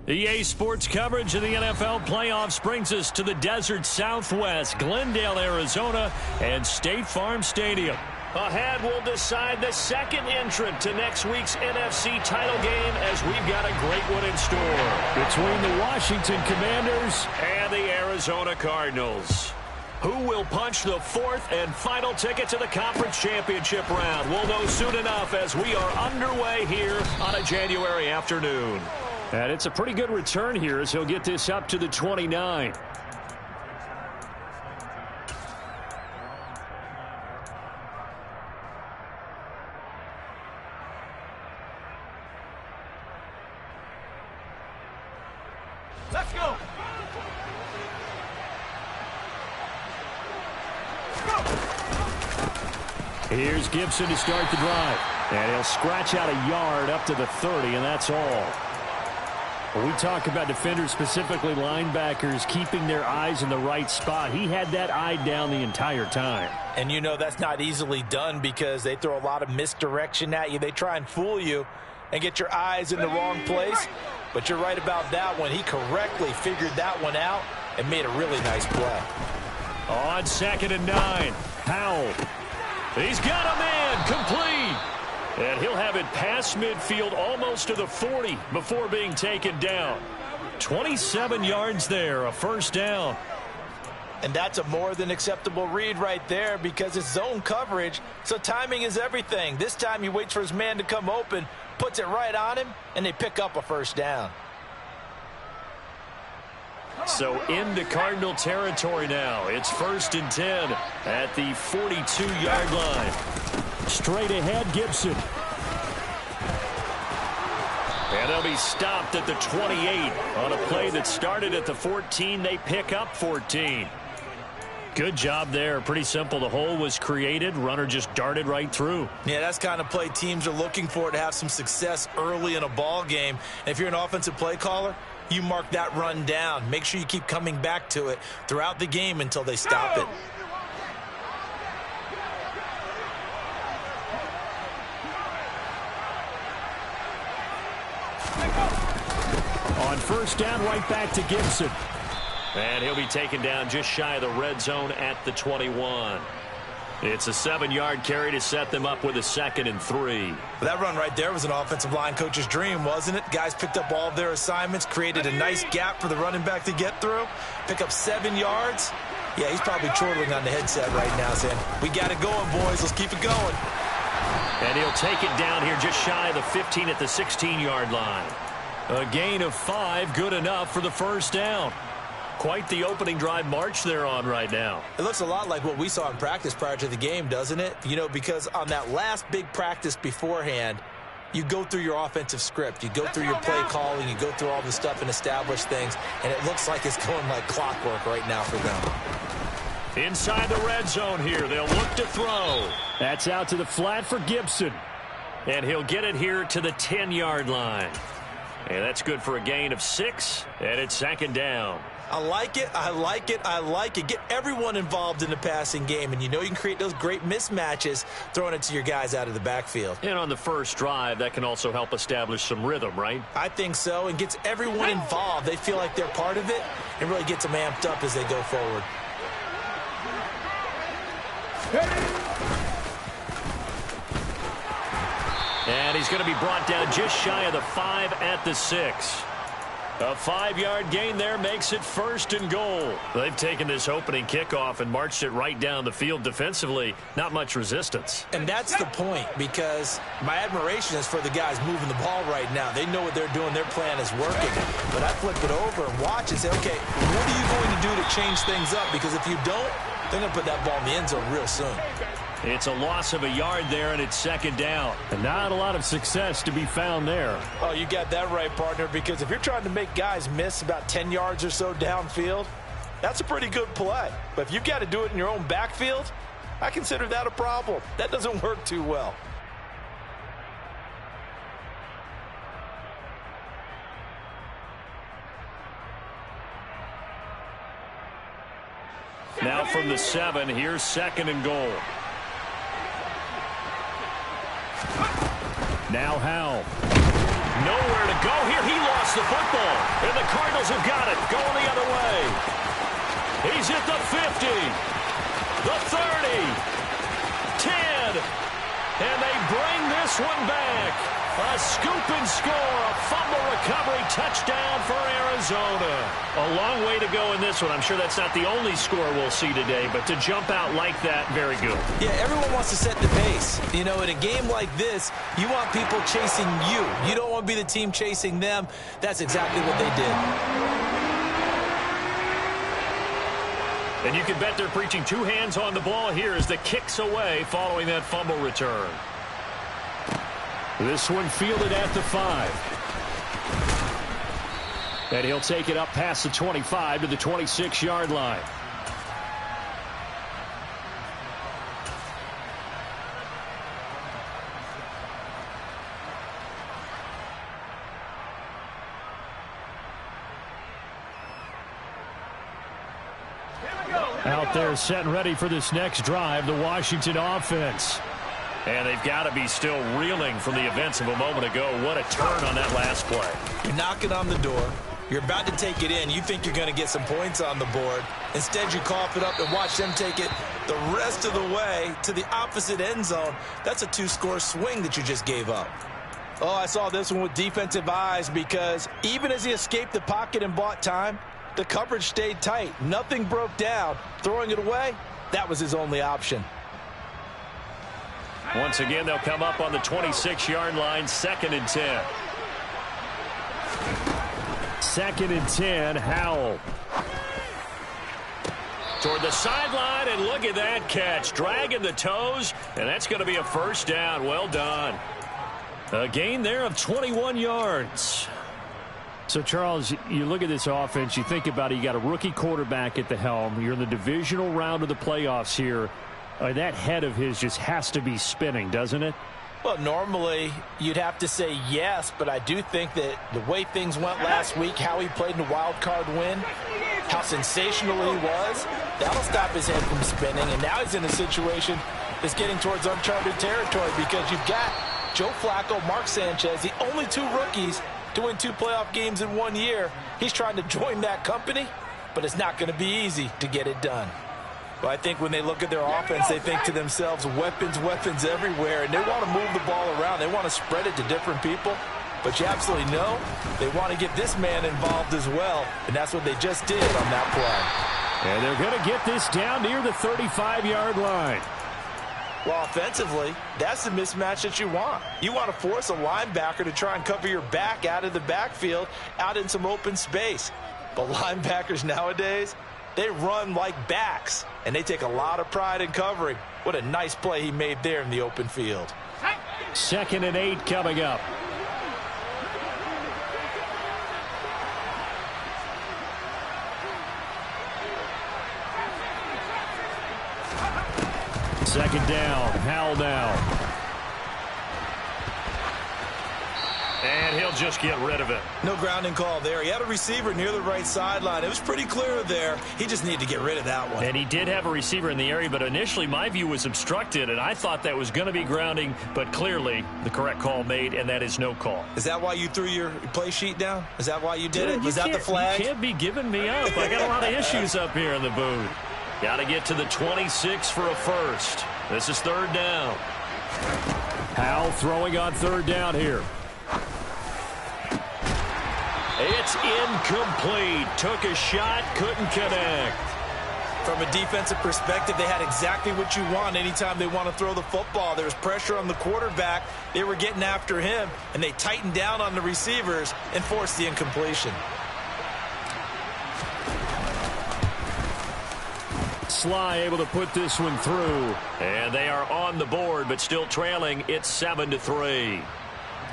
EA Sports coverage of the NFL playoffs brings us to the desert Southwest, Glendale, Arizona, and State Farm Stadium. Ahead, we'll decide the second entrant to next week's NFC title game as we've got a great one in store between the Washington Commanders and the Arizona Cardinals. Who will punch the fourth and final ticket to the conference championship round? We'll know soon enough as we are underway here on a January afternoon. And it's a pretty good return here as he'll get this up to the 29. Let's go. Here's Gibson to start the drive. And he'll scratch out a yard up to the 30, and that's all. When we talk about defenders, specifically linebackers, keeping their eyes in the right spot, he had that eye down the entire time. And you know that's not easily done because they throw a lot of misdirection at you. They try and fool you and get your eyes in the wrong place. But you're right about that one. He correctly figured that one out and made a really nice play. On 2nd and 9, Howell. He's got a man, complete. And he'll have it past midfield almost to the 40 before being taken down. 27 yards there, a first down. And that's a more than acceptable read right there because it's zone coverage, so timing is everything. This time he waits for his man to come open, puts it right on him, and they pick up a first down. So into Cardinal territory now. It's 1st and 10 at the 42-yard line. Straight ahead, Gibson. And they'll be stopped at the 28 on a play that started at the 14. They pick up 14. Good job there. Pretty simple. The hole was created. Runner just darted right through. Yeah, that's kind of play teams are looking for to have some success early in a ball game. And if you're an offensive play caller, you mark that run down. Make sure you keep coming back to it throughout the game until they stop it. On first down, right back to Gibson. And he'll be taken down just shy of the red zone at the 21. It's a 7-yard carry to set them up with a 2nd and 3. Well, that run right there was an offensive line coach's dream, wasn't it? Guys picked up all of their assignments, created a nice gap for the running back to get through, pick up 7 yards. Yeah, he's probably chortling on the headset right now saying, we got it going, boys. Let's keep it going. And he'll take it down here just shy of the 15 at the 16-yard line. A gain of 5, good enough for the first down. Quite the opening drive march they're on right now. It looks a lot like what we saw in practice prior to the game, doesn't it? You know, because on that last big practice beforehand, you go through your offensive script. You go through your play calling. You go through all the stuff and establish things. And it looks like it's going like clockwork right now for them. Inside the red zone here. They'll look to throw. That's out to the flat for Gibson. And he'll get it here to the 10-yard line. And that's good for a gain of 6. And it's 2nd down. I like it. I like it. I like it. Get everyone involved in the passing game. And you know you can create those great mismatches throwing it to your guys out of the backfield. And on the first drive, that can also help establish some rhythm, right? I think so. And gets everyone involved. They feel like they're part of it and really gets them amped up as they go forward. And he's going to be brought down just shy of the 5 at the 6. A 5-yard gain there makes it 1st and goal. They've taken this opening kickoff and marched it right down the field defensively. Not much resistance. And that's the point, because my admiration is for the guys moving the ball right now. They know what they're doing. Their plan is working. But I flip it over and watch and say, okay, what are you going to do to change things up? Because if you don't, they're going to put that ball in the end zone real soon. It's a loss of a yard there, and it's 2nd down. And not a lot of success to be found there. Oh, you got that right, partner, because if you're trying to make guys miss about 10 yards or so downfield, that's a pretty good play. But if you've got to do it in your own backfield, I consider that a problem. That doesn't work too well. Now from the 7, here's 2nd and goal. Now Howell. Nowhere to go here. He lost the football. And the Cardinals have got it. Going the other way. He's at the 50. The 30. 10. And they bring this one back. A scoop and score. A fumble recovery. Touchdown for Arizona. A long way to go in this one. I'm sure that's not the only score we'll see today, but to jump out like that, very good. Yeah, everyone wants to set the pace. You know, in a game like this, you want people chasing you. You don't want to be the team chasing them. That's exactly what they did. And you can bet they're preaching two hands on the ball here as the kick's away following that fumble return. This one fielded at the 5. And he'll take it up past the 25 to the 26-yard line. Out there set and ready for this next drive, the Washington offense. And they've got to be still reeling from the events of a moment ago. What a turn on that last play. You're knocking on the door. You're about to take it in. You think you're going to get some points on the board. Instead, you cough it up and watch them take it the rest of the way to the opposite end zone. That's a 2-score swing that you just gave up. Oh, I saw this one with defensive eyes because even as he escaped the pocket and bought time, the coverage stayed tight. Nothing broke down. Throwing it away, that was his only option. Once again, they'll come up on the 26-yard line, 2nd and 10. 2nd and 10, Howell. Toward the sideline, and look at that catch. Dragging the toes, and that's going to be a first down. Well done. A gain there of 21 yards. So, Charles, you look at this offense, you think about it, you got a rookie quarterback at the helm. You're in the divisional round of the playoffs here. That head of his just has to be spinning, doesn't it? Well, normally you'd have to say yes, but I do think that the way things went last week, how he played in the wild card win, how sensational he was, that'll stop his head from spinning. And now he's in a situation that's getting towards uncharted territory because you've got Joe Flacco, Mark Sanchez, the only 2 rookies to win 2 playoff games in 1 year. He's trying to join that company, but it's not going to be easy to get it done. Well, I think when they look at their offense, they think to themselves, weapons, weapons everywhere, and they want to move the ball around. They want to spread it to different people, but you absolutely know they want to get this man involved as well, and that's what they just did on that play. And they're going to get this down near the 35-yard line. Well, offensively, that's the mismatch that you want. You want to force a linebacker to try and cover your back out of the backfield, out in some open space. But linebackers nowadays, they run like backs, and they take a lot of pride in covering. What a nice play he made there in the open field. 2nd and 8 coming up. Second down, Howell now. And he'll just get rid of it. No grounding call there. He had a receiver near the right sideline. It was pretty clear there. He just needed to get rid of that one. And he did have a receiver in the area, but initially my view was obstructed, and I thought that was going to be grounding, but clearly the correct call made, and that is no call. Is that why you threw your play sheet down? Is that why you did it? Was that the flag? You can't be giving me up. I got a lot of issues up here in the booth. Got to get to the 26 for a first. This is 3rd down. Howell throwing on 3rd down here. It's incomplete. Took a shot, couldn't connect. From a defensive perspective, they had exactly what you want anytime they want to throw the football. There was pressure on the quarterback. They were getting after him, and they tightened down on the receivers and forced the incompletion. Sly able to put this one through. And they are on the board, but still trailing. It's 7-3.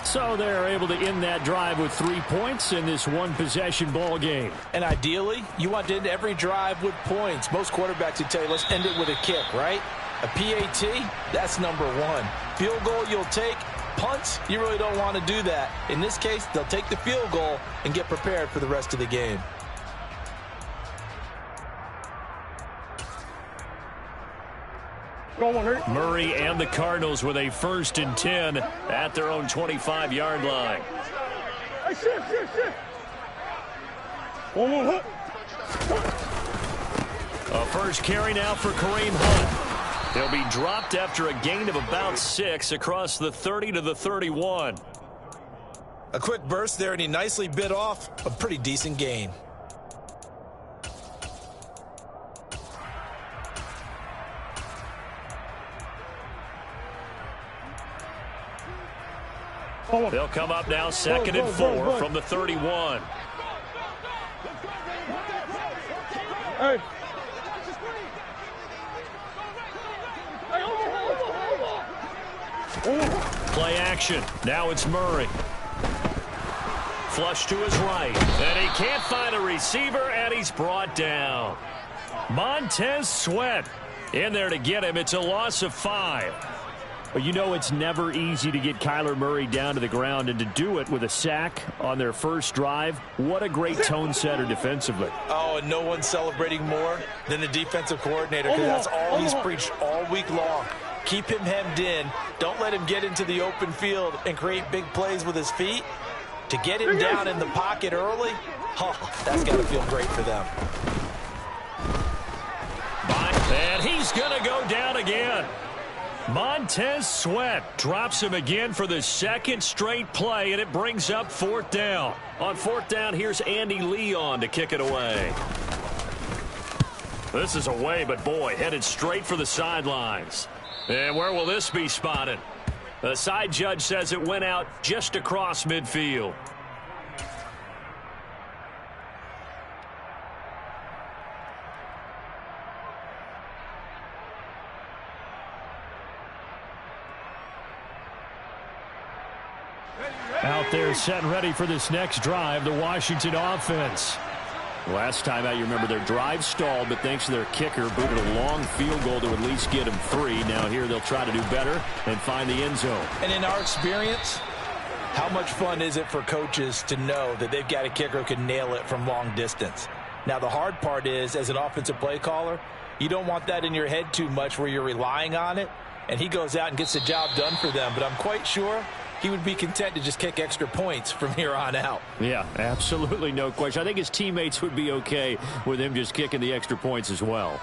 So they're able to end that drive with 3 points in this one-possession ball game. And ideally, you want to end every drive with points. Most quarterbacks would tell you, let's end it with a kick, right? A PAT, that's number 1. Field goal you'll take. Punts, you really don't want to do that. In this case, they'll take the field goal and get prepared for the rest of the game. Murray and the Cardinals with a 1st and 10 at their own 25-yard line. A first carry now for Kareem Hunt. He'll be dropped after a gain of about 6 across the 30 to the 31. A quick burst there, and he nicely bit off a pretty decent gain. They'll come up now 2nd and 4 from the 31. Hey. Play action. Now it's Murray. Flush to his right. And he can't find a receiver, and he's brought down. Montez Sweat in there to get him. It's a loss of 5. But you know it's never easy to get Kyler Murray down to the ground, and to do it with a sack on their first drive, what a great tone setter defensively. Oh, and no one's celebrating more than the defensive coordinator, because that's all he's preached all week long. Keep him hemmed in. Don't let him get into the open field and create big plays with his feet. To get him down in the pocket early, oh, that's got to feel great for them. And he's going to go down again. Montez Sweat drops him again for the 2nd straight play, and it brings up 4th down. On 4th down, here's Andy Leon to kick it away. This is away, but boy, headed straight for the sidelines. And where will this be spotted? The side judge says it went out just across midfield. Out there set and ready for this next drive, the Washington offense. Last time out, you remember their drive stalled, but thanks to their kicker, booted a long field goal to at least get them 3. Now here they'll try to do better and find the end zone. And in our experience, how much fun is it for coaches to know that they've got a kicker who can nail it from long distance? Now the hard part is, as an offensive play caller, you don't want that in your head too much where you're relying on it, and he goes out and gets the job done for them. But I'm quite sure he would be content to just kick extra points from here on out. Yeah, absolutely no question. I think his teammates would be okay with him just kicking the extra points as well.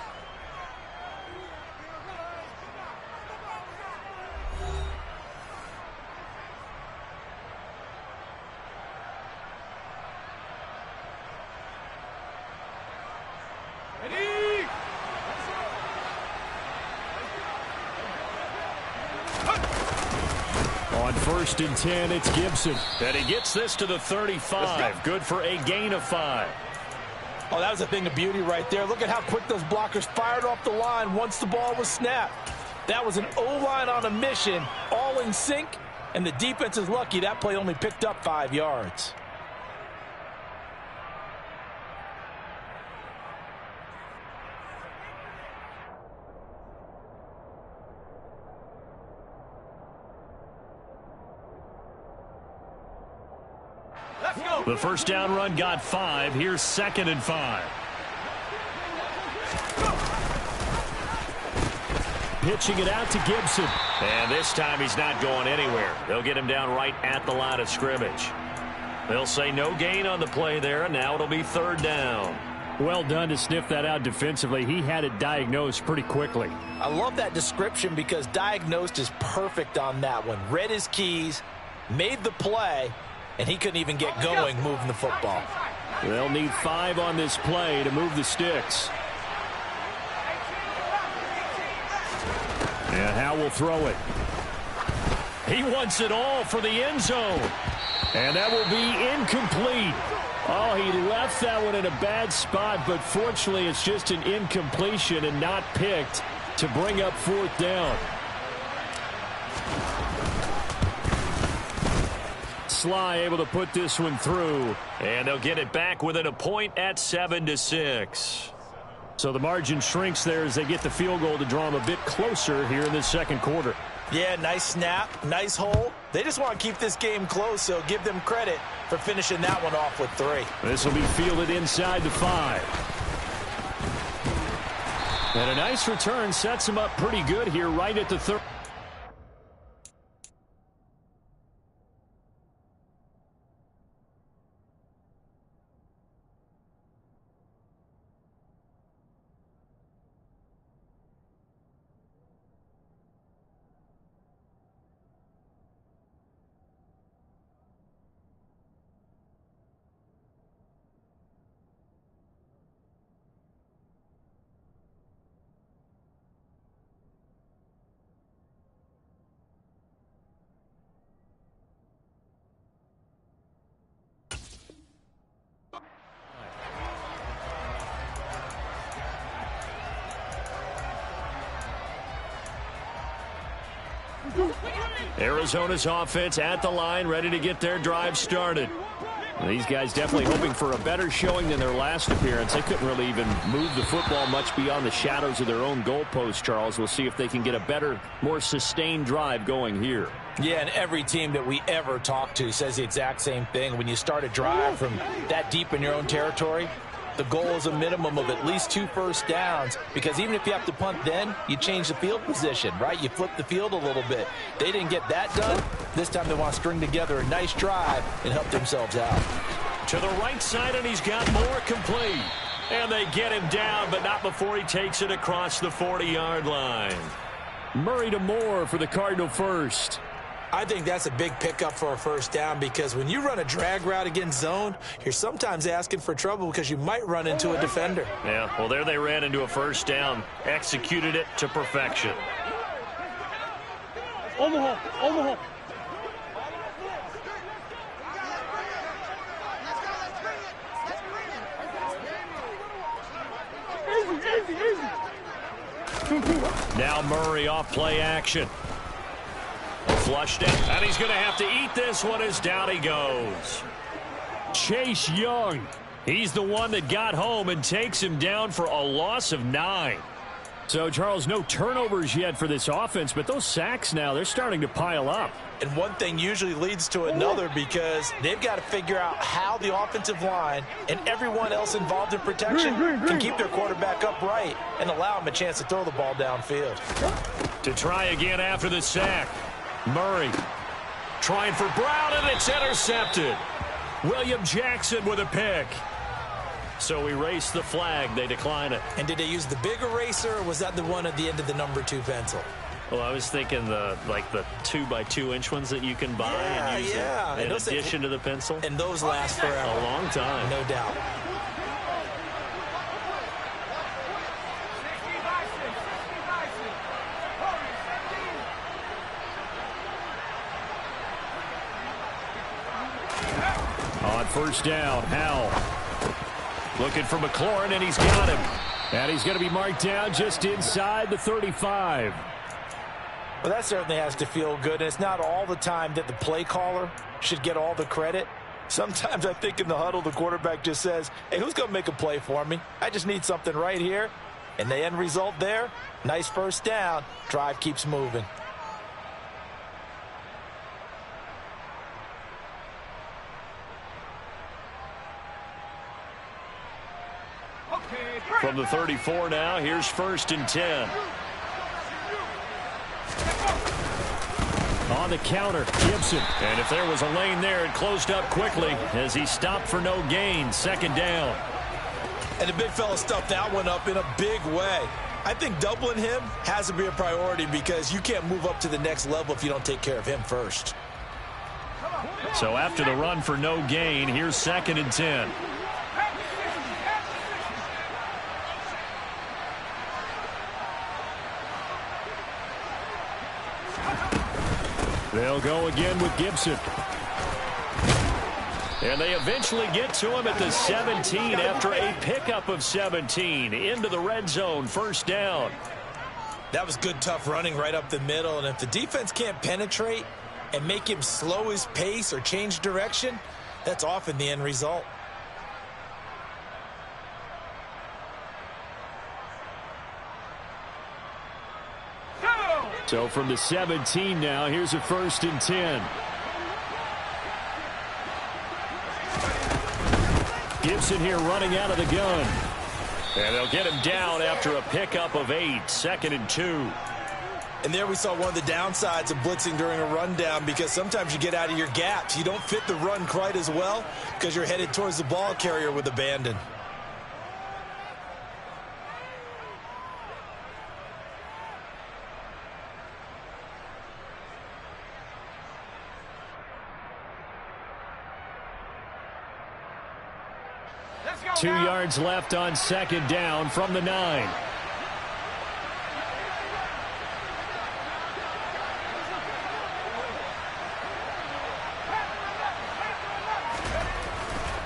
On 1st and 10, it's Gibson. And he gets this to the 35. Good for a gain of 5. Oh, that was a thing of beauty right there. Look at how quick those blockers fired off the line once the ball was snapped. That was an O-line on a mission, all in sync, and the defense is lucky that play only picked up 5 yards. The 1st down run got 5. Here's 2nd and 5. Pitching it out to Gibson. And this time he's not going anywhere. They'll get him down right at the line of scrimmage. They'll say no gain on the play there, and now it'll be 3rd down. Well done to sniff that out defensively. He had it diagnosed pretty quickly. I love that description because diagnosed is perfect on that one. Read his keys, made the play, and he couldn't even get going moving the football. They'll need 5 on this play to move the sticks. And Howe will throw it. He wants it all for the end zone. And that will be incomplete. Oh, he left that one in a bad spot, but fortunately it's just an incompletion and not picked to bring up 4th down. Sly able to put this one through. And they'll get it back within a point at 7-6. So the margin shrinks there as they get the field goal to draw them a bit closer here in the 2nd quarter. Yeah, nice snap, nice hole. They just want to keep this game close, so give them credit for finishing that one off with 3. This will be fielded inside the 5. And a nice return sets him up pretty good here right at the 30. Arizona's offense at the line, ready to get their drive started. These guys definitely hoping for a better showing than their last appearance. They couldn't really even move the football much beyond the shadows of their own goalpost, Charles. We'll see if they can get a better, more sustained drive going here. Yeah, and every team that we ever talk to says the exact same thing. When you start a drive from that deep in your own territory, the goal is a minimum of at least 2 first downs, because even if you have to punt then, you change the field position, right? You flip the field a little bit. They didn't get that done. This time they want to string together a nice drive and help themselves out. To the right side, and he's got more complete. And they get him down, but not before he takes it across the 40-yard line. Murray to Moore for the Cardinal first. I think that's a big pickup for a first down, because when you run a drag route against zone, you're sometimes asking for trouble because you might run into a defender. Yeah, well, there they ran into a first down. Executed it to perfection. Overhaul. Easy. Now Murray off play action. Flushed it, and he's going to have to eat this one as down he goes. Chase Young. He's the one that got home and takes him down for a loss of 9. So, Charles, no turnovers yet for this offense, but those sacks now, they're starting to pile up. And one thing usually leads to another, because they've got to figure out how the offensive line and everyone else involved in protection can keep their quarterback upright and allow him a chance to throw the ball downfield. To try again after the sack. Murray trying for Brown, and it's intercepted. William Jackson with a pick. So erase the flag. They decline it. And did they use the big eraser, or was that the one at the end of the number 2 pencil? Well, I was thinking the 2x2-inch ones that you can buy and use in addition to the pencil. And those last forever. A long time. No doubt. On first down, Howell. Looking for McLaurin, and he's got him. And he's going to be marked down just inside the 35. Well, that certainly has to feel good. And it's not all the time that the play caller should get all the credit. Sometimes I think in the huddle, the quarterback just says, hey, who's going to make a play for me? I just need something right here. And the end result there, nice first down. Drive keeps moving. From the 34 now, here's 1st and 10. On the counter, Gibson. And if there was a lane there, it closed up quickly as he stopped for no gain. 2nd down. And the big fella stuffed that one up in a big way. I think doubling him has to be a priority, because you can't move up to the next level if you don't take care of him first. So after the run for no gain, here's 2nd and 10. They'll go again with Gibson. And they eventually get to him at the 17 after a pickup of 17 into the red zone. 1st down. That was good, tough running right up the middle. And if the defense can't penetrate and make him slow his pace or change direction, that's often the end result. So from the 17 now, here's a 1st and 10. Gibson here running out of the gun. And they'll get him down after a pickup of 8. 2nd and 2. And there we saw one of the downsides of blitzing during a rundown, because sometimes you get out of your gaps. You don't fit the run quite as well because you're headed towards the ball carrier with abandon. Go, 2 yards left on 2nd down from the 9.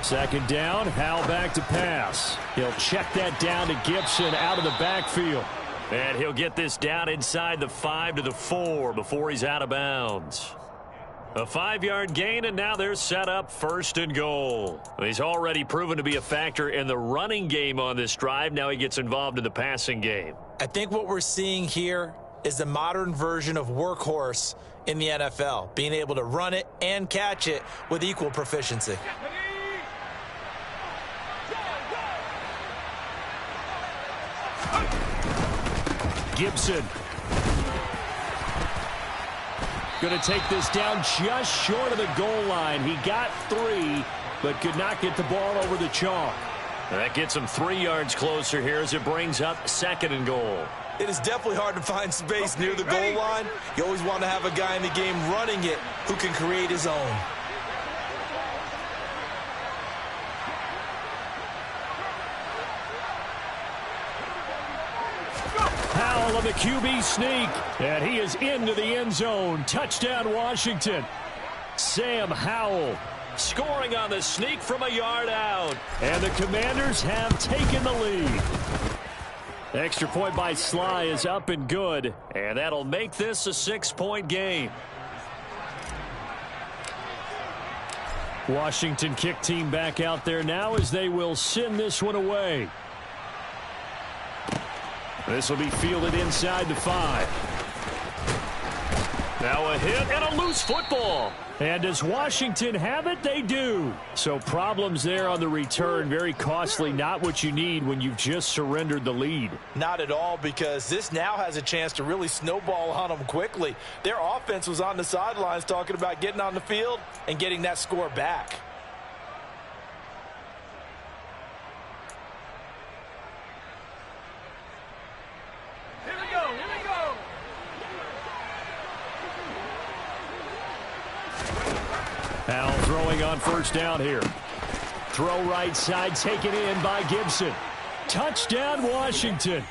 Second down, Howell back to pass. He'll check that down to Gibson out of the backfield. And he'll get this down inside the 5 to the 4 before he's out of bounds. A 5-yard gain, and now they're set up 1st and goal. He's already proven to be a factor in the running game on this drive. Now he gets involved in the passing game. I think what we're seeing here is the modern version of workhorse in the NFL, being able to run it and catch it with equal proficiency. Gibson. Going to take this down just short of the goal line. He got 3, but could not get the ball over the chalk. That gets him 3 yards closer here as it brings up 2nd and goal. It is definitely hard to find space near the goal line. You always want to have a guy in the game running it who can create his own. Howell on the QB sneak, and he is into the end zone. Touchdown, Washington. Sam Howell scoring on the sneak from a yard out. And the Commanders have taken the lead. Extra point by Sly is up and good. And that'll make this a 6-point game. Washington kick team back out there now as they will send this one away. This will be fielded inside the 5. Now a hit and a loose football. And does Washington have it? They do. So problems there on the return. Very costly. Not what you need when you've just surrendered the lead. Not at all, because this now has a chance to really snowball on them quickly. Their offense was on the sidelines talking about getting on the field and getting that score back. Howell throwing on 1st down here. Throw right side, taken in by Gibson. Touchdown, Washington.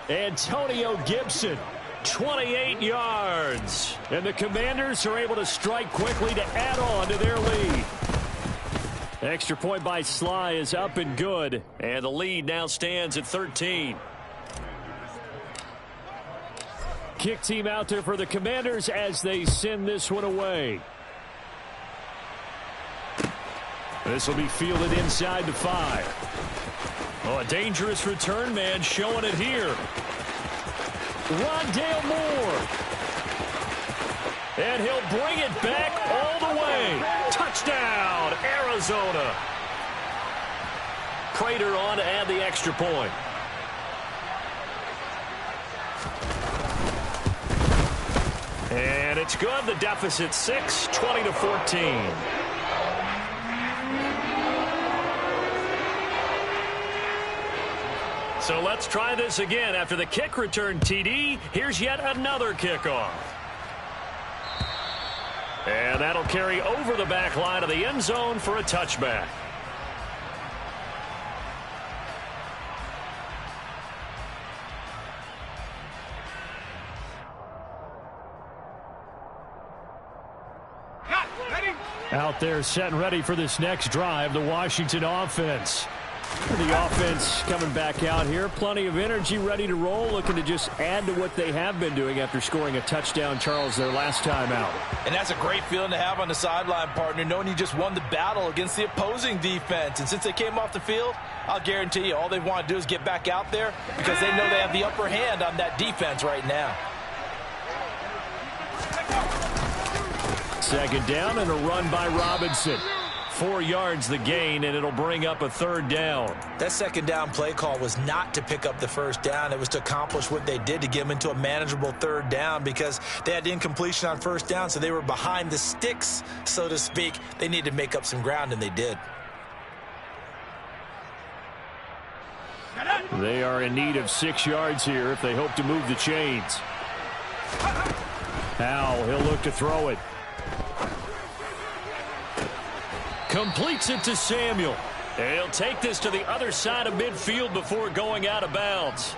Antonio Gibson, 28 yards. And the Commanders are able to strike quickly to add on to their lead. Extra point by Sly is up and good. And the lead now stands at 13. Kick team out there for the Commanders as they send this one away. This will be fielded inside the 5. Oh, a dangerous return man showing it here. Rondale Moore. And he'll bring it back all the way. Touchdown, Arizona. Prater on to add the extra point. And it's good. The deficit 6, 20-14. So let's try this again. After the kick return TD, here's yet another kickoff. And that'll carry over the back line of the end zone for a touchback. Out there set and ready for this next drive, the Washington offense. The offense coming back out here. Plenty of energy, ready to roll, looking to just add to what they have been doing after scoring a touchdown, Charles, their last time out. And that's a great feeling to have on the sideline, partner, knowing you just won the battle against the opposing defense. And since they came off the field, I'll guarantee you all they want to do is get back out there because they know they have the upper hand on that defense right now. 2nd down and a run by Robinson. 4 yards the gain, and it'll bring up a 3rd down. That 2nd down play call was not to pick up the 1st down. It was to accomplish what they did to get them into a manageable 3rd down because they had incompletion on 1st down, so they were behind the sticks, so to speak. They needed to make up some ground, and they did. They are in need of 6 yards here if they hope to move the chains. Howell, he'll look to throw it. Completes it to Samuel. And he'll take this to the other side of midfield before going out of bounds.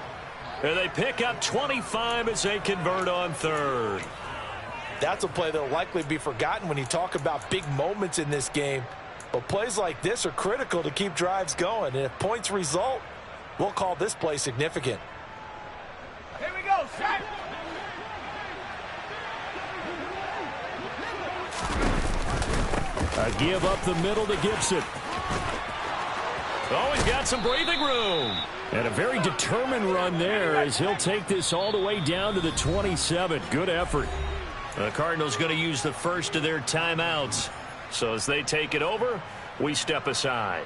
And they pick up 25 as they convert on 3rd. That's a play that will likely be forgotten when you talk about big moments in this game. But plays like this are critical to keep drives going. And if points result, we'll call this play significant. A give up the middle to Gibson. Oh, he's got some breathing room. And a very determined run there as he'll take this all the way down to the 27. Good effort. The Cardinals going to use the first of their timeouts. So as they take it over, we step aside.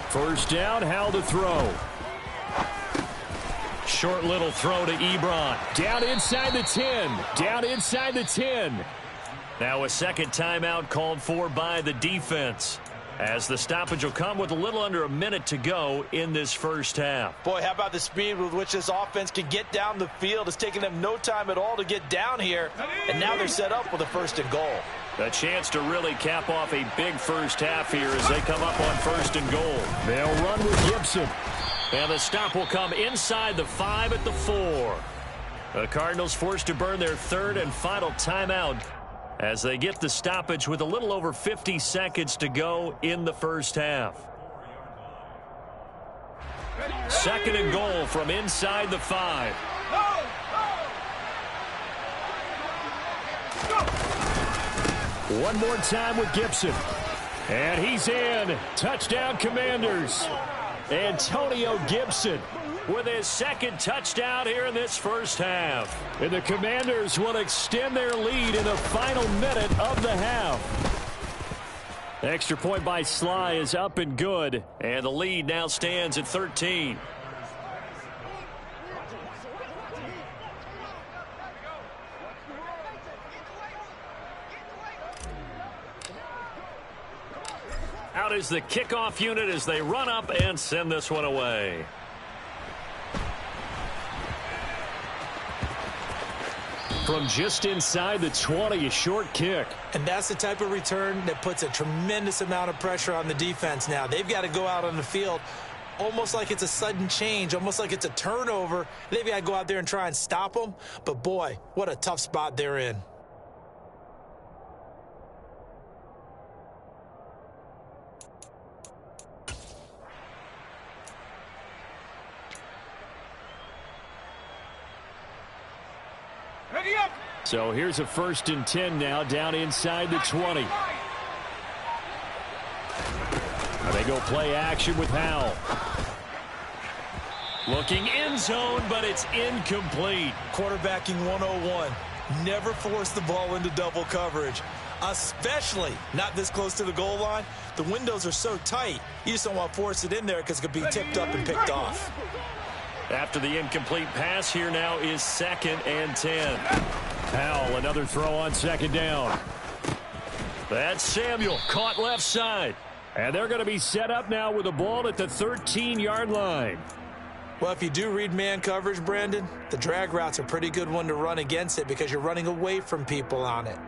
First down, Howell to throw. Short little throw to Ebron. Down inside the 10. Down inside the 10. Now a second timeout called for by the defense, as the stoppage will come with a little under a minute to go in this first half. Boy, how about the speed with which this offense can get down the field? It's taking them no time at all to get down here, and now they're set up with a 1st and goal. A chance to really cap off a big first half here as they come up on 1st and goal. They'll run with Gibson. And the stop will come inside the 5 at the 4. The Cardinals forced to burn their 3rd and final timeout as they get the stoppage with a little over 50 seconds to go in the first half. 2nd and goal from inside the 5. One more time with Gibson. And he's in. Touchdown, Commanders. Antonio Gibson with his 2nd touchdown here in this first half. And the Commanders will extend their lead in the final minute of the half. Extra point by Sly is up and good. And the lead now stands at 13. Out is the kickoff unit as they run up and send this one away. From just inside the 20, a short kick. And that's the type of return that puts a tremendous amount of pressure on the defense now. They've got to go out on the field almost like it's a sudden change, almost like it's a turnover. They've got to go out there and try and stop them. But, boy, what a tough spot they're in. So here's a 1st and 10 now down inside the 20. And they go play action with Howell. Looking end zone, but it's incomplete. Quarterbacking 101. Never force the ball into double coverage, especially not this close to the goal line. The windows are so tight, you just don't want to force it in there because it could be tipped up and picked off. After the incomplete pass, here now is 2nd and 10. Howell, another throw on 2nd down. That's Samuel, caught left side. And they're going to be set up now with the ball at the 13-yard line. Well, if you do read man coverage, Brandon, the drag route's a pretty good one to run against it because you're running away from people on it.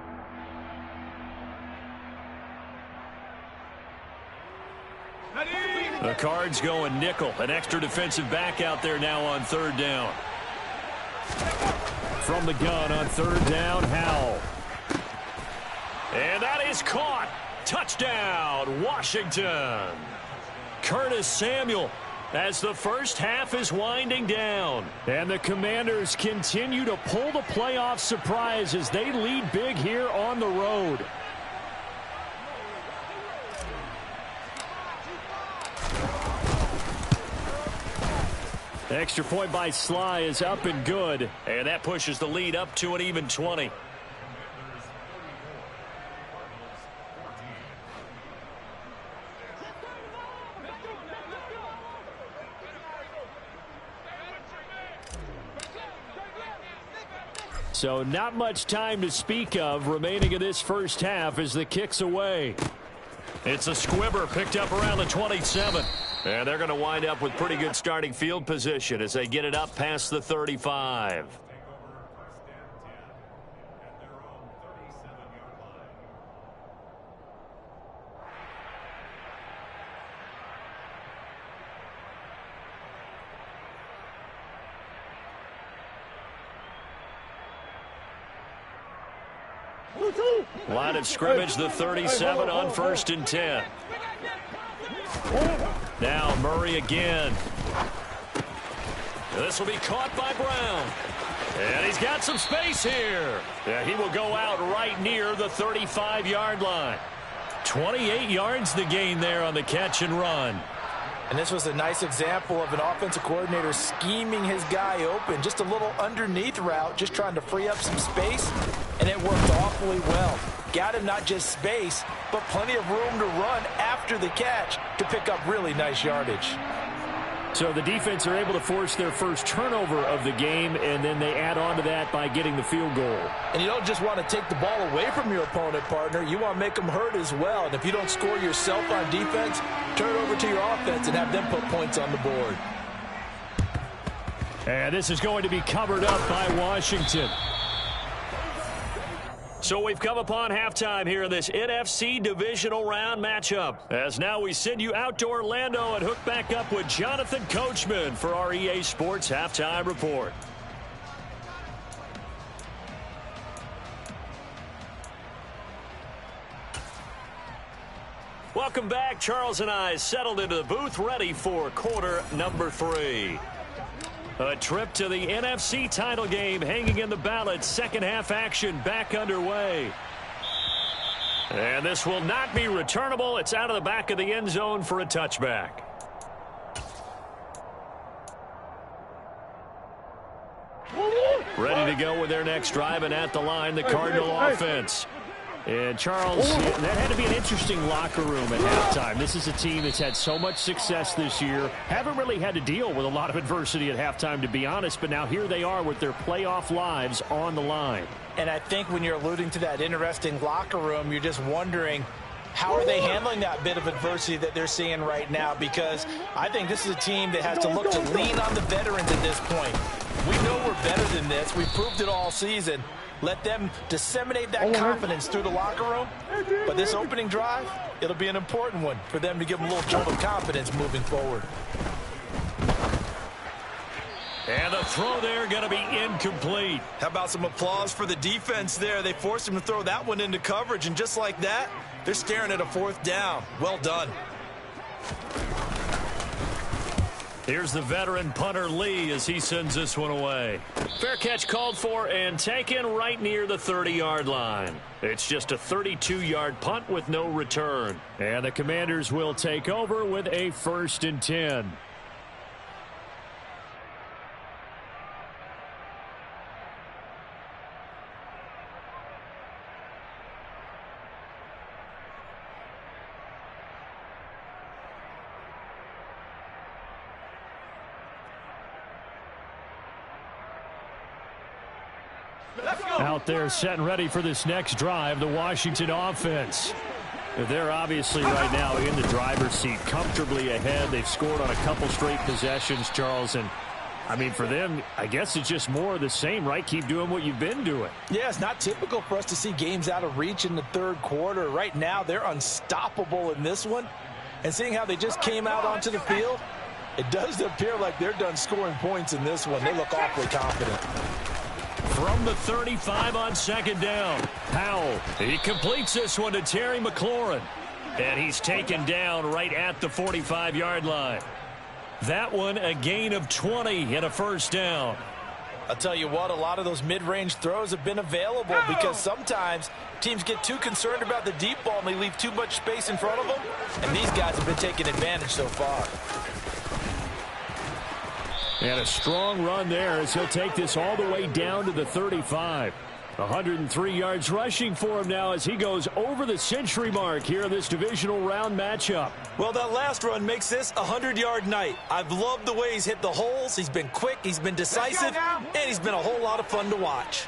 The Cards going nickel. An extra defensive back out there now on 3rd down. From the gun on 3rd down, Howell. And that is caught. Touchdown, Washington. Curtis Samuel as the first half is winding down. And the Commanders continue to pull the playoff surprise as they lead big here on the road. Extra point by Sly is up and good. And that pushes the lead up to an even 20. So not much time to speak of remaining in this first half as the kick's away. It's a squibber picked up around the 27. And they're going to wind up with pretty good starting field position as they get it up past the 35. Line of scrimmage, the 37 on 1st and 10. Now Murray again. This will be caught by Brown. And he's got some space here. Yeah, he will go out right near the 35-yard line. 28 yards the gain there on the catch and run. And this was a nice example of an offensive coordinator scheming his guy open. Just a little underneath route, just trying to free up some space, and it worked awfully well. Got him not just space, but plenty of room to run after the catch to pick up really nice yardage. So the defense are able to force their first turnover of the game, and then they add on to that by getting the field goal. And you don't just want to take the ball away from your opponent, partner. You want to make them hurt as well. And if you don't score yourself on defense, turn it over to your offense and have them put points on the board. And this is going to be covered up by Washington. So we've come upon halftime here in this NFC Divisional Round matchup. As now we send you out to Orlando and hook back up with Jonathan Coachman for our EA Sports Halftime Report. Welcome back. Charles and I settled into the booth ready for quarter number 3. A trip to the NFC title game hanging in the balance. Second half action back underway. And this will not be returnable. It's out of the back of the end zone for a touchback. Ready to go with their next drive, and at the line, the Cardinal offense. And, Charles, that had to be an interesting locker room at halftime. This is a team that's had so much success this year. Haven't really had to deal with a lot of adversity at halftime, to be honest. But now here they are with their playoff lives on the line. And I think when you're alluding to that interesting locker room, you're just wondering, how are they handling that bit of adversity that they're seeing right now? Because I think this is a team that has to look to lean on the veterans at this point. We know we're better than this. We've proved it all season. Let them disseminate that confidence through the locker room. But this opening drive, it'll be an important one for them to give them a little jolt of confidence moving forward. And the throw there going to be incomplete. How about some applause for the defense there? They forced him to throw that one into coverage, and just like that, they're staring at a 4th down. Well done. Here's the veteran punter Lee as he sends this one away. Fair catch called for and taken right near the 30-yard line. It's just a 32-yard punt with no return. And the Commanders will take over with a 1st and 10. Out there set and ready for this next drive, the Washington offense. They're obviously right now in the driver's seat, comfortably ahead. They've scored on a couple straight possessions, Charles. And, I mean, for them, I guess it's just more of the same, right? Keep doing what you've been doing. Yeah, it's not typical for us to see games out of reach in the 3rd quarter. Right now, they're unstoppable in this one. And seeing how they just came out onto the field, it does appear like they're done scoring points in this one. They look awfully confident. From the 35 on 2nd down, Powell. He completes this one to Terry McLaurin. And he's taken down right at the 45-yard line. That one a gain of 20 and a 1st down. I'll tell you what, a lot of those mid-range throws have been available because sometimes teams get too concerned about the deep ball and they leave too much space in front of them. And these guys have been taking advantage so far. And a strong run there as he'll take this all the way down to the 35. 103 yards rushing for him now as he goes over the century mark here in this divisional round matchup. Well, that last run makes this a 100-yard night. I've loved the way he's hit the holes. He's been quick, he's been decisive, and he's been a whole lot of fun to watch.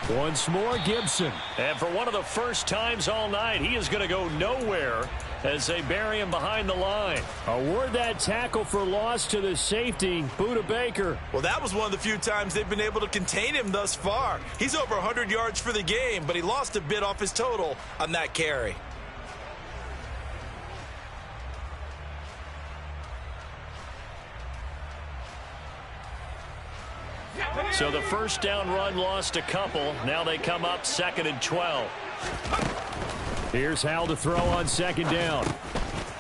Once more, Gibson. And for one of the first times all night, he is going to go nowhere as they bury him behind the line. Award that tackle for loss to the safety, Buda Baker. Well, that was one of the few times they've been able to contain him thus far. He's over 100 yards for the game, but he lost a bit off his total on that carry. So the first down run lost a couple. Now they come up 2nd and 12. Here's Howell to throw on 2nd down.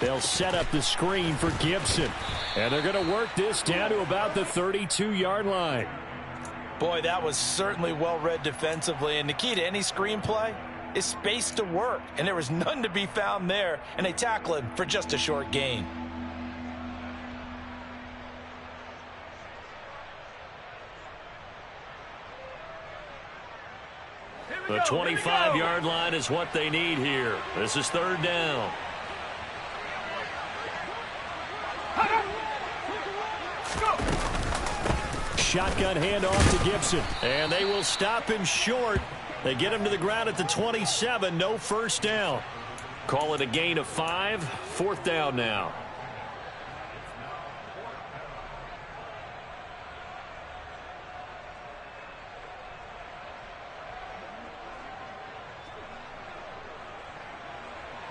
They'll set up the screen for Gibson. And they're going to work this down to about the 32-yard line. Boy, that was certainly well read defensively. And the key to any screenplay is space to work. And there was none to be found there. And they tackle him for just a short gain. The 25-yard line is what they need here. This is 3rd down. Shotgun handoff to Gibson. And they will stop him short. They get him to the ground at the 27. No first down. Call it a gain of 5. 4th down now.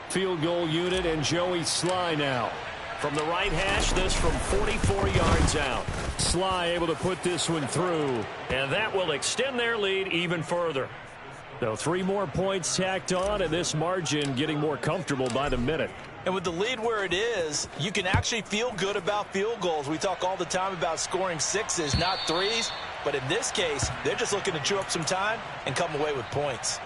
Field goal unit and Joey Sly now. From the right hash, this from 44 yards out. Sly able to put this one through. And that will extend their lead even further. So 3 more points tacked on, and this margin getting more comfortable by the minute. And with the lead where it is, you can actually feel good about field goals. We talk all the time about scoring 6s, not 3s. But in this case, they're just looking to chew up some time and come away with points.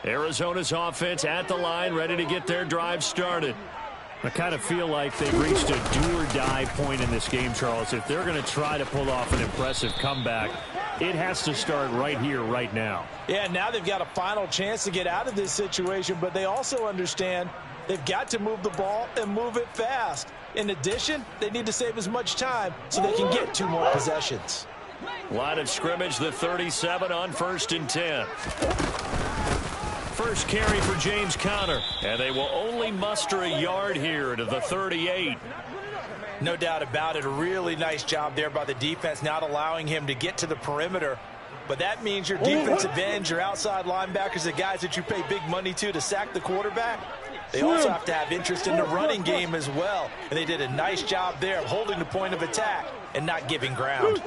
Arizona's offense at the line, ready to get their drive started. I kind of feel like they've reached a do-or-die point in this game, Charles. If they're going to try to pull off an impressive comeback, it has to start right here, right now. Yeah, now they've got a final chance to get out of this situation, but they also understand they've got to move the ball and move it fast. In addition, they need to save as much time so they can get 2 more possessions. Line of scrimmage, the 37 on 1st and 10. First carry for James Conner. And they will only muster a yard here to the 38. No doubt about it. A really nice job there by the defense, not allowing him to get to the perimeter. But that means your defensive ends, your outside linebackers, the guys that you pay big money to sack the quarterback, they also have to have interest in the running game as well. And they did a nice job there of holding the point of attack and not giving ground.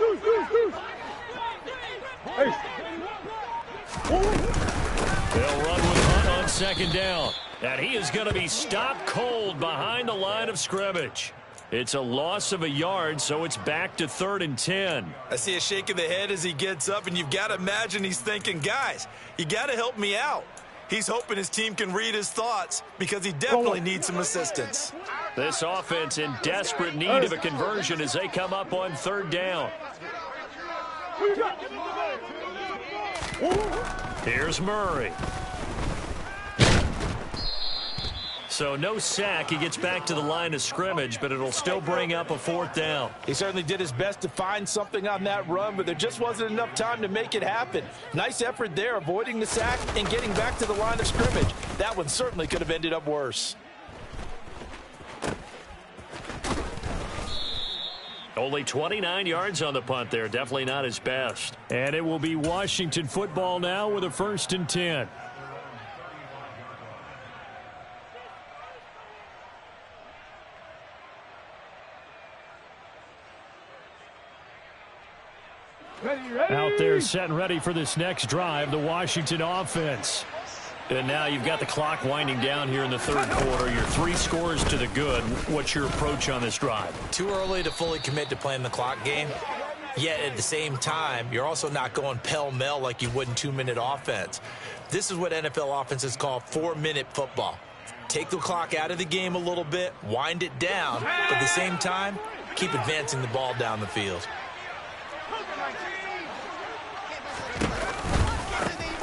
They'll run with Hunt on 2nd down. And he is going to be stopped cold behind the line of scrimmage. It's a loss of a yard, so it's back to 3rd and 10. I see a shake of the head as he gets up, and you've got to imagine he's thinking, guys, you got to help me out. He's hoping his team can read his thoughts because he definitely needs some assistance. This offense in desperate need of a conversion as they come up on 3rd down. Here's Murray. So no sack. He gets back to the line of scrimmage, but it'll still bring up a 4th down. He certainly did his best to find something on that run, but there just wasn't enough time to make it happen. Nice effort there, avoiding the sack and getting back to the line of scrimmage. That one certainly could have ended up worse. Only 29 yards on the punt there. Definitely not his best. And it will be Washington football now with a 1st and 10. Out there set and ready for this next drive, the Washington offense. And now you've got the clock winding down here in the 3rd quarter. You're 3 scores to the good. What's your approach on this drive? Too early to fully commit to playing the clock game. Yet at the same time, you're also not going pell-mell like you would in 2-minute offense. This is what NFL offenses call 4-minute football. Take the clock out of the game a little bit, wind it down, but at the same time, keep advancing the ball down the field.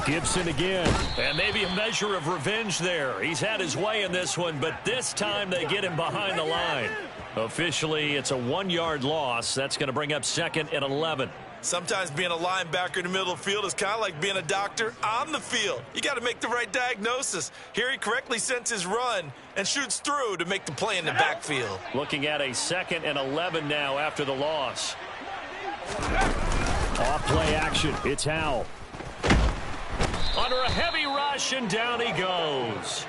Gibson again. And maybe a measure of revenge there. He's had his way in this one, but this time they get him behind the line. Officially, it's a 1-yard loss. That's going to bring up 2nd and 11. Sometimes being a linebacker in the middle of the field is kind of like being a doctor on the field. You got to make the right diagnosis. Here he correctly sends his run and shoots through to make the play in the backfield. Looking at a 2nd and 11 now after the loss. Off play action. It's Howell. Under a heavy rush, and down he goes.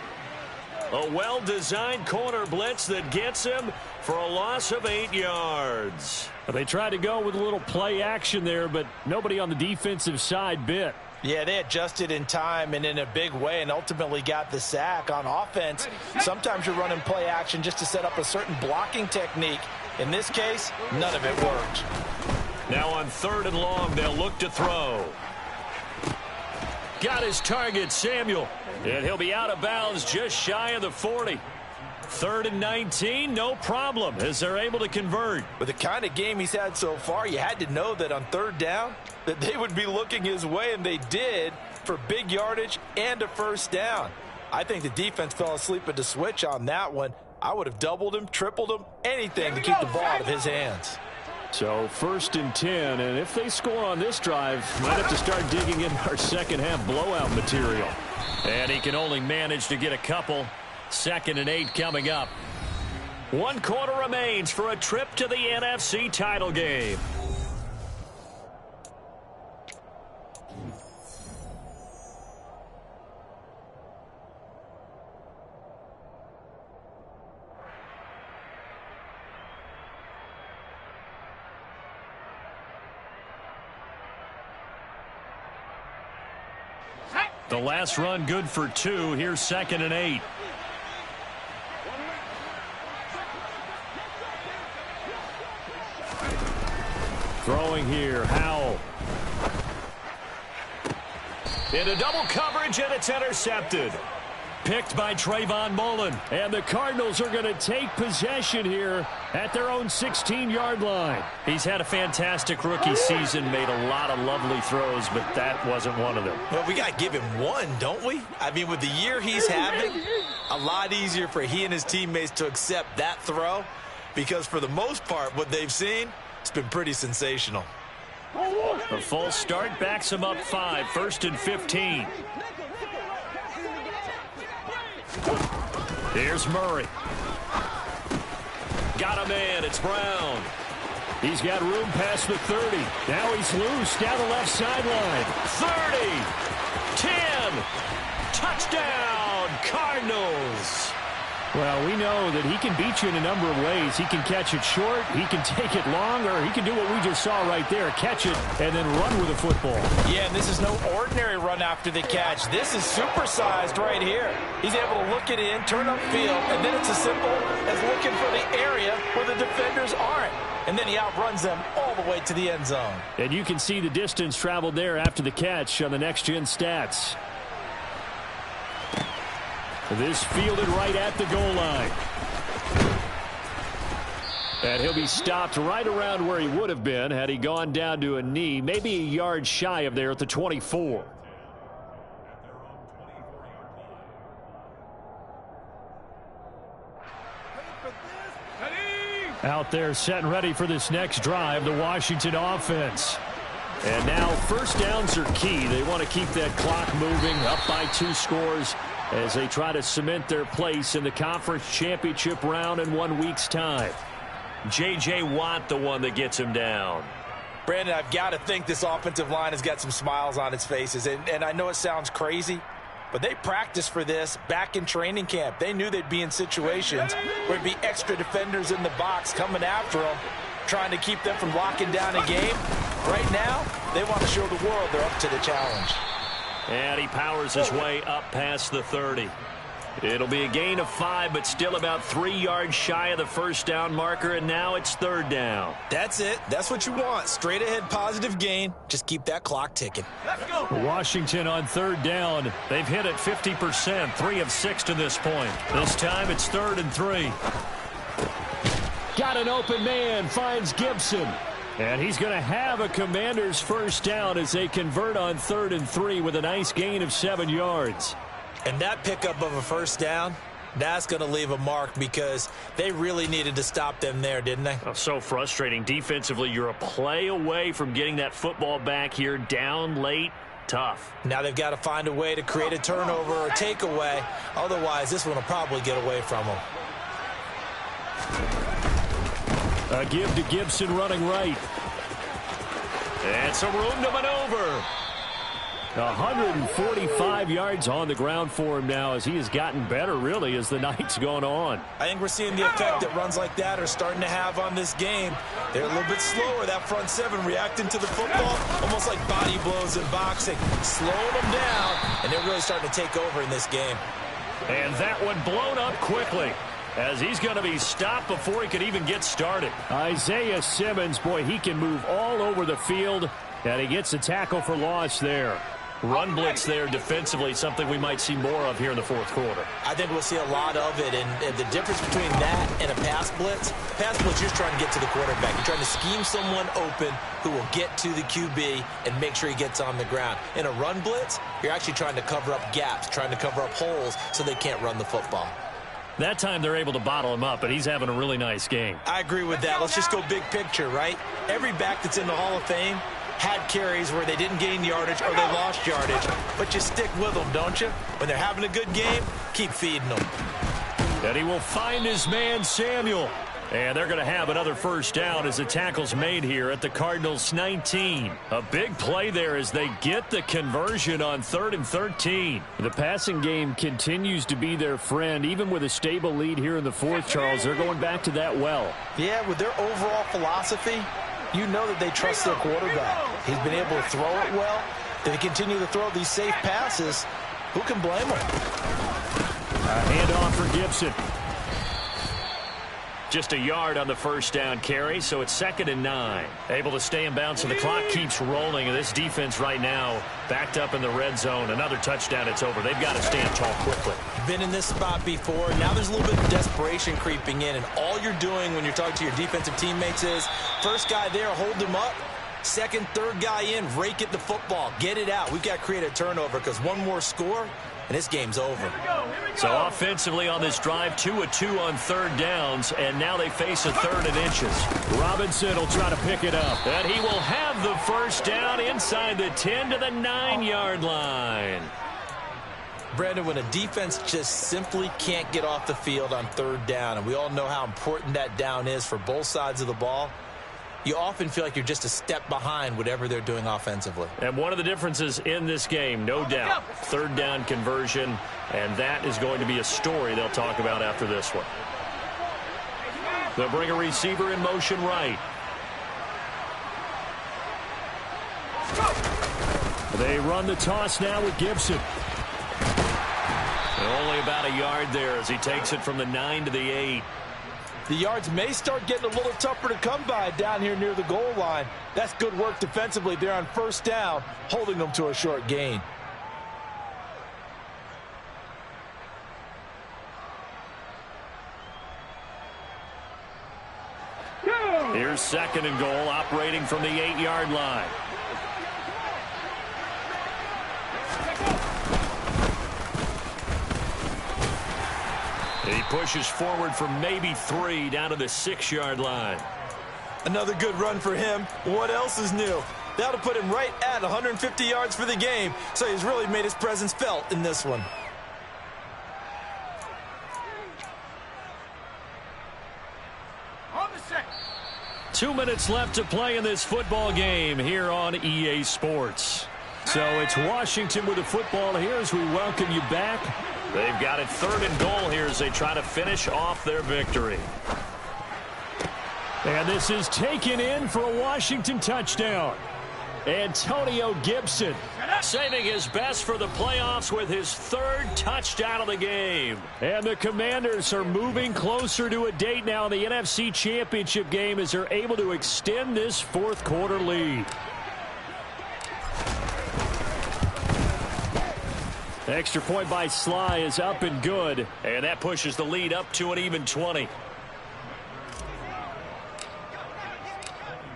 A well-designed corner blitz that gets him for a loss of 8 yards. They tried to go with a little play action there, but nobody on the defensive side bit. Yeah, they adjusted in time and in a big way and ultimately got the sack. On offense, sometimes you're running play action just to set up a certain blocking technique. In this case, none of it worked. Now on 3rd and long, they'll look to throw. Got his target, Samuel. And he'll be out of bounds just shy of the 40. 3rd and 19, no problem, as they're able to convert. With the kind of game he's had so far, you had to know that on 3rd down, that they would be looking his way, and they did, for big yardage and a 1st down. I think the defense fell asleep at the switch on that one. I would have doubled him, tripled him, anything to keep the ball out of his hands. So 1st and 10, and if they score on this drive, might have to start digging in our second half blowout material. And he can only manage to get a couple. 2nd and 8 coming up. 1 quarter remains for a trip to the NFC title game. The last run good for 2. Here's 2nd and 8. Throwing here, Howell. Into double coverage, and it's intercepted. Picked by Trayvon Mullen. And the Cardinals are going to take possession here at their own 16-yard line. He's had a fantastic rookie season, made a lot of lovely throws, but that wasn't one of them. Well, we got to give him one, don't we? I mean, with the year he's having, a lot easier for he and his teammates to accept that throw, because for the most part, what they've seen, it's been pretty sensational. A full start backs him up 5, 1st and 15. Here's Murray. Got a man. It's Brown. He's got room past the 30. Now he's loose down the left sideline. 30. 10. Touchdown, Cardinals. Well, we know that he can beat you in a number of ways. He can catch it short, he can take it long, or he can do what we just saw right there, catch it and then run with the football. Yeah, and this is no ordinary run after the catch. This is supersized right here. He's able to look it in, turn upfield, and then it's as simple as looking for the area where the defenders aren't. And then he outruns them all the way to the end zone. And you can see the distance traveled there after the catch on the next-gen stats. This fielded right at the goal line. And he'll be stopped right around where he would have been had he gone down to a knee, maybe a yard shy of there at the 24. Out there set and ready for this next drive, the Washington offense. And now 1st downs are key. They want to keep that clock moving, up by 2 scores as they try to cement their place in the conference championship round in 1 week's time. J.J. Watt, the one that gets him down. Brandon, I've got to think this offensive line has got some smiles on its faces. And I know it sounds crazy, but they practiced for this back in training camp. They knew they'd be in situations where there'd be extra defenders in the box coming after them, trying to keep them from locking down a game. Right now, they want to show the world they're up to the challenge. And he powers his way up past the 30. It'll be a gain of 5, but still about 3 yards shy of the 1st down marker, and now it's 3rd down. That's it. That's what you want. Straight ahead positive gain. Just keep that clock ticking. Let's go. Washington on 3rd down. They've hit it 50%, 3 of 6 to this point. This time it's 3rd and 3. Got an open man, finds Gibson. And he's going to have a Commanders 1st down as they convert on 3rd and 3 with a nice gain of 7 yards. And that pickup of a 1st down, that's going to leave a mark because they really needed to stop them there, didn't they? Oh, so frustrating. Defensively, you're a play away from getting that football back here, down late. Tough. Now they've got to find a way to create a turnover or takeaway. Otherwise, this one will probably get away from them. A give to Gibson running right. And some room to maneuver. 145 yards on the ground for him now as he has gotten better, really, as the night's gone on. I think we're seeing the effect that runs like that are starting to have on this game. They're a little bit slower, that front seven, reacting to the football, almost like body blows in boxing, slowing them down, and they're really starting to take over in this game. And that one blown up quickly, as he's going to be stopped before he could even get started. Isaiah Simmons, boy, he can move all over the field, and he gets a tackle for loss there. Run blitz there defensively, something we might see more of here in the fourth quarter. I think we'll see a lot of it, and the difference between that and a pass blitz, you're just trying to get to the quarterback. You're trying to scheme someone open who will get to the QB and make sure he gets on the ground. In a run blitz, you're actually trying to cover up gaps, trying to cover up holes so they can't run the football. That time they're able to bottle him up, but he's having a really nice game. I agree with that. Let's just go big picture, right? Every back that's in the Hall of Fame had carries where they didn't gain yardage or they lost yardage, but you stick with them, don't you? When they're having a good game, keep feeding them. And he will find his man, Samuel. And they're going to have another first down as the tackle's made here at the Cardinals' 19. A big play there as they get the conversion on 3rd and 13. The passing game continues to be their friend. Even with a stable lead here in the fourth, Charles, they're going back to that well. Yeah, with their overall philosophy, you know that they trust their quarterback. He's been able to throw it well. They continue to throw these safe passes. Who can blame them? Handoff for Gibson. Just a yard on the first down carry, so it's 2nd and 9. Able to stay in bounds, and the clock keeps rolling. And this defense right now backed up in the red zone. Another touchdown, it's over. They've got to stand tall quickly. Been in this spot before. Now there's a little bit of desperation creeping in, and all you're doing when you're talking to your defensive teammates is first guy there, hold him up. Second, third guy in, rake at the football. Get it out. We've got to create a turnover because one more score, and this game's over. So offensively on this drive, 2 of 2 on 3rd downs, and now they face a 3rd and inches. Robinson will try to pick it up. And he will have the first down inside the 10 to the 9-yard line. Brandon, when a defense just simply can't get off the field on 3rd down, and we all know how important that down is for both sides of the ball, you often feel like you're just a step behind whatever they're doing offensively. And one of the differences in this game, no doubt, 3rd down conversion, and that is going to be a story they'll talk about after this one. They'll bring a receiver in motion right. They run the toss now with Gibson. And only about a yard there as he takes it from the 9 to the 8. The yards may start getting a little tougher to come by down here near the goal line. That's good work defensively there on 1st down, holding them to a short gain. Here's 2nd and goal, operating from the 8-yard line. He pushes forward for maybe 3 down to the 6-yard line. Another good run for him. What else is new? That'll put him right at 150 yards for the game, so he's really made his presence felt in this one. On the 6. 2 minutes left to play in this football game here on EA Sports. So it's Washington with the football here as we welcome you back. They've got it 3rd and goal here as they try to finish off their victory. And this is taken in for a Washington touchdown. Antonio Gibson saving his best for the playoffs with his 3rd touchdown of the game. And the Commanders are moving closer to a date now in the NFC Championship game as they're able to extend this 4th quarter lead. Extra point by Sly is up and good. And that pushes the lead up to an even 20.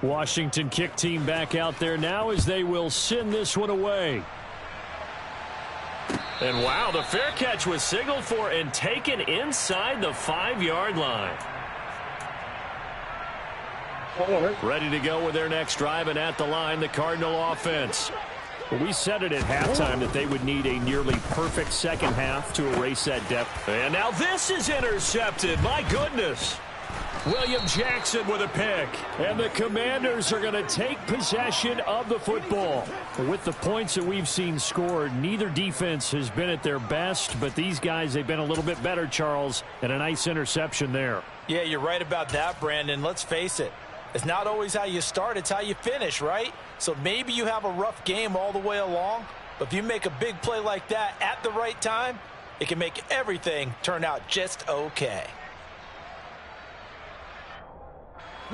Washington kick team back out there now as they will send this one away. And wow, the fair catch was signaled for and taken inside the 5-yard line. Ready to go with their next drive, and at the line, the Cardinal offense. We said it at halftime that they would need a nearly perfect second half to erase that depth. And now this is intercepted. My goodness. William Jackson with a pick. And the Commanders are going to take possession of the football. With the points that we've seen scored, neither defense has been at their best, but these guys, they've been a little bit better, Charles, and a nice interception there. Yeah, you're right about that, Brandon. Let's face it. It's not always how you start, it's how you finish, right? So maybe you have a rough game all the way along, but if you make a big play like that at the right time, it can make everything turn out just okay.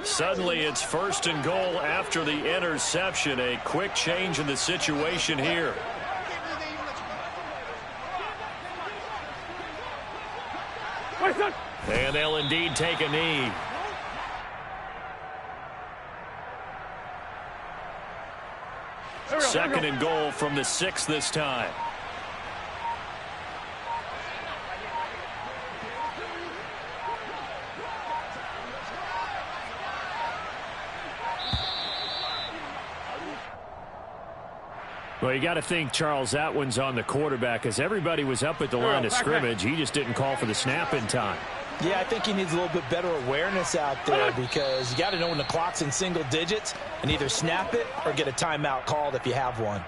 Suddenly it's 1st and goal after the interception. A quick change in the situation here. And they'll indeed take a knee. Second and goal from the 6 this time. Well, you got to think, Charles, that one's on the quarterback as everybody was up at the line of scrimmage. He just didn't call for the snap in time. Yeah, I think he needs a little bit better awareness out there because you got to know when the clock's in single digits and either snap it or get a timeout called if you have one.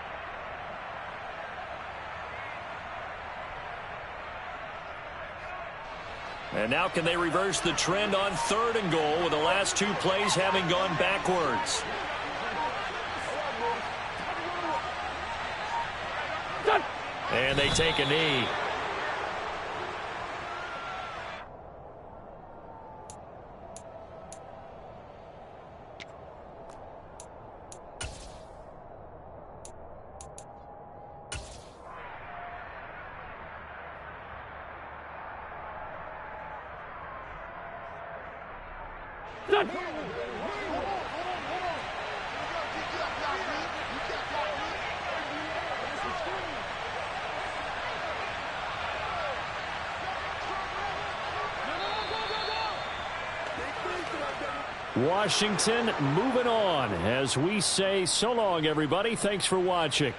And now can they reverse the trend on 3rd and goal with the last 2 plays having gone backwards? And they take a knee. Washington moving on as we say so long, everybody. Thanks for watching.